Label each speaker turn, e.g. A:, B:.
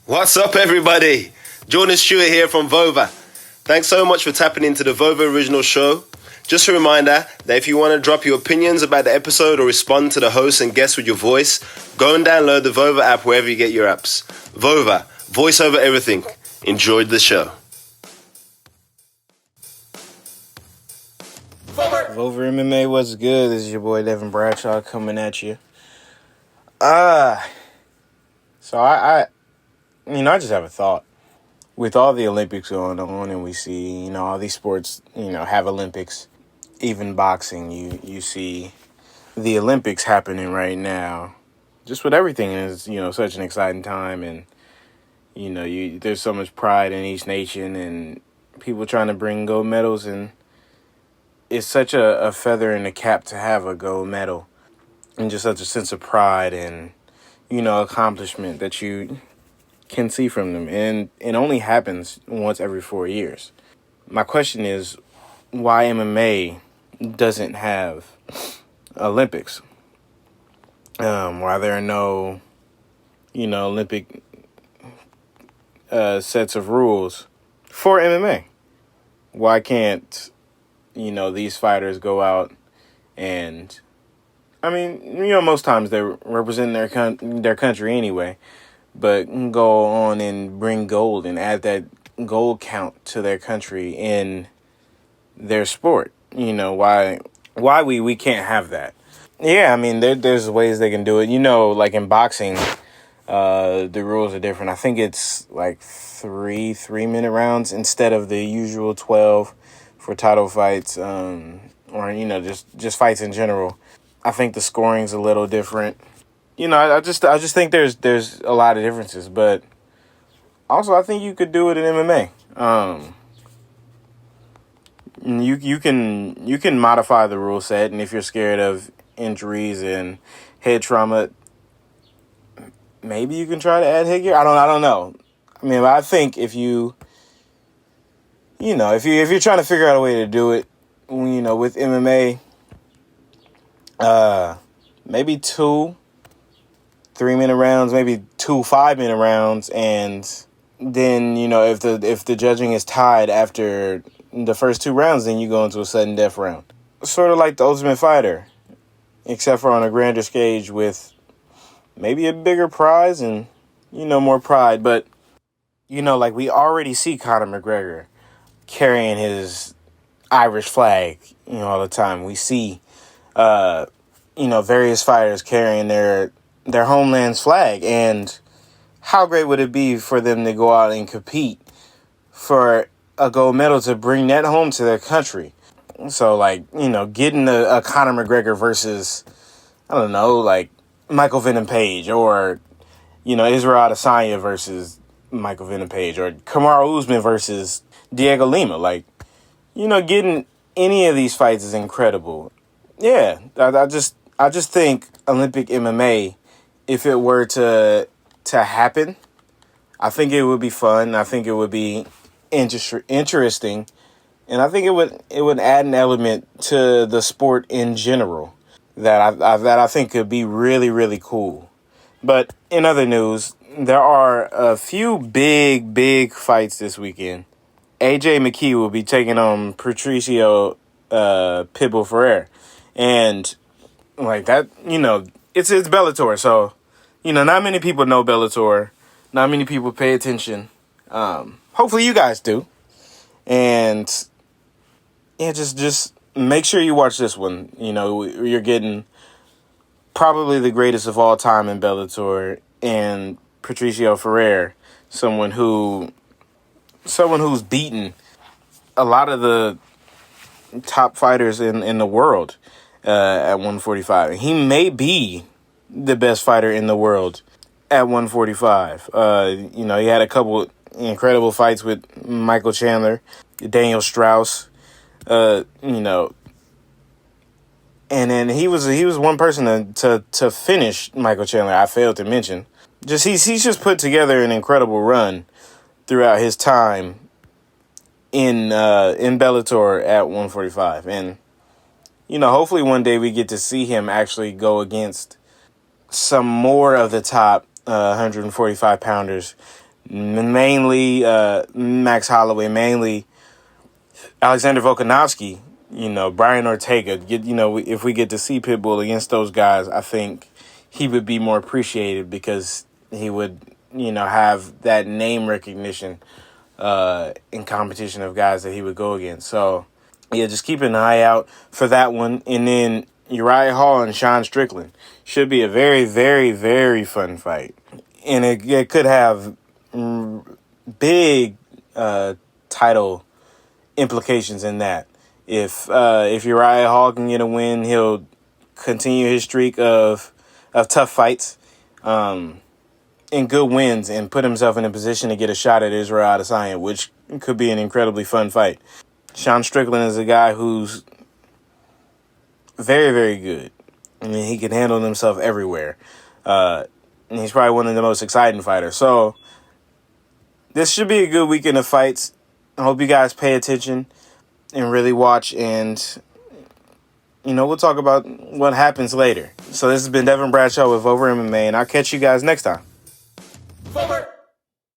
A: What's up, everybody? Jordan Stewart here from Vover. Thanks so much for tapping into the Vover original show. Just a reminder that if you want to drop your opinions about the episode or respond to the host and guests with your voice, go and download the Vover app wherever you get your apps. Vover, voice over everything. Enjoyed the show.
B: Vover MMA, what's good? This is your boy Devin Bradshaw coming at you. So I just have a thought. With all the Olympics going on, and we see, all these sports, have Olympics. Even boxing, you see the Olympics happening right now. Just with everything is, such an exciting time, and there's so much pride in each nation, and people trying to bring gold medals, and it's such a feather in the cap to have a gold medal, and just such a sense of pride and accomplishment that you can see from them, and it only happens once every 4 years. My question is, why MMA doesn't have Olympics? Why there are no, Olympic sets of rules for MMA? Why can't, these fighters go out and, most times they represent their country anyway, but go on and bring gold and add that gold count to their country in their sport. Why we can't have that? Yeah, there's ways they can do it. Like in boxing, the rules are different. I think it's like 3-minute rounds instead of the usual 12 for title fights, or just fights in general. I think the scoring's a little different. I just think there's a lot of differences, but also I think you could do it in MMA. You can modify the rule set, and if you're scared of injuries and head trauma, maybe you can try to add headgear. I don't know. But I think if you're trying to figure out a way to do it, with MMA, maybe 2 3-minute rounds, maybe 2 5-minute rounds, and then if the judging is tied after the first 2 rounds, then you go into a sudden death round, sort of like the Ultimate Fighter, except for on a grander stage with maybe a bigger prize and more pride. But like we already see Conor McGregor carrying his Irish flag all the time. We see various fighters carrying their homeland's flag, and how great would it be for them to go out and compete for a gold medal to bring that home to their country? So, getting a Conor McGregor versus, Michael Venom Page, or, Israel Adesanya versus Michael Venom Page, or Kamaru Usman versus Diego Lima. Getting any of these fights is incredible. Yeah, I just think Olympic MMA, if it were to happen, I think it would be fun. I think it would be interesting, and I think it would add an element to the sport in general that I think could be really, really cool. But in other news, there are a few big fights this weekend. AJ McKee will be taking on Patricio Pitbull Ferrer, and that, it's Bellator, so not many people know Bellator. Not many people pay attention. Hopefully you guys do. And yeah, just make sure you watch this one. You're getting probably the greatest of all time in Bellator, and Patricio Ferrer, someone who's beaten a lot of the top fighters in the world at 145. He may be the best fighter in the world at 145. He had a couple incredible fights with Michael Chandler, Daniel Strauss, and then he was one person to finish Michael Chandler. I failed to mention. He's just put together an incredible run throughout his time in Bellator at 145, and hopefully one day we get to see him actually go against some more of the top 145 pounders mainly Max Holloway, mainly Alexander Volkanovski, Brian Ortega. If we get to see Pitbull against those guys, I think he would be more appreciated because he would, have that name recognition in competition of guys that he would go against. So, yeah, just keep an eye out for that one. And then Uriah Hall and Sean Strickland should be a very, very, very fun fight. And it could have big title implications in that. If Uriah Hall can get a win, he'll continue his streak of tough fights and good wins and put himself in a position to get a shot at Israel Adesanya, which could be an incredibly fun fight. Sean Strickland is a guy who's very, very good. I mean, he can handle himself everywhere. And he's probably one of the most exciting fighters. So this should be a good weekend of fights. I hope you guys pay attention and really watch. And, we'll talk about what happens later. So this has been Devin Bradshaw with Vover MMA, and I'll catch you guys next time.